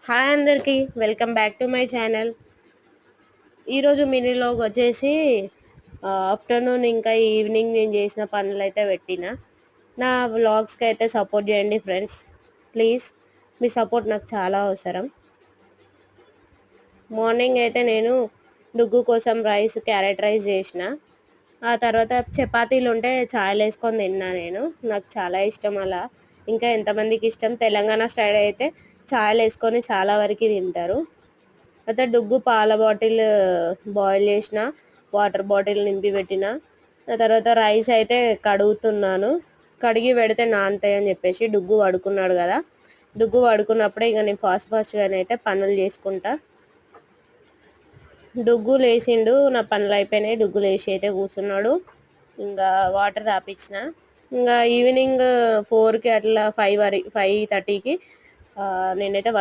Hi అందరికీ, welcome back to my channel. ఈరోజు mini vlog వచ్చేసి ఆఫ్టర్నూన్ ఇంకా ఈవినింగ్ నేను చేసిన పనులు అయితే పెట్టిన. నా వ్లాగ్స్కి అయితే సపోర్ట్ చేయండి ఫ్రెండ్స్, ప్లీజ్. మీ సపోర్ట్ నాకు చాలా అవసరం. మార్నింగ్ అయితే నేను డుగ్గు కోసం క్యారెట్ రైస్ చేసిన. ఆ తర్వాత చపాతీలు ఉంటే చాయ్లో వేసుకొని తిన్నా. నాకు చాలా ఇష్టం అలా. ఇంకా ఎంతమందికి ఇష్టం? తెలంగాణ స్టైల్ అయితే చాయ్లో వేసుకొని చాలా వరకు తింటారు. అయితే డుగ్గు పాల బాటిల్ బాయిల్ చేసిన, వాటర్ బాటిల్ నింపి పెట్టిన. ఆ తర్వాత రైస్ అయితే కడుగుతున్నాను. కడిగి పెడితే నానతాయి అని చెప్పేసి డుగ్గు పడుకున్నాడు కదా. డుగ్గు పడుకున్నప్పుడే ఇక నేను ఫాస్ట్గానే అయితే పనులు చేసుకుంటా. డుగ్గు లేచిండు, నా పనులు అయిపోయినాయి. డుగ్గు లేచి అయితే కూర్చున్నాడు. ఇంకా వాటర్ తాపించిన. ఇంకా ఈవినింగ్ 4కి అట్లా 5:30కి నేనైతే వర్క్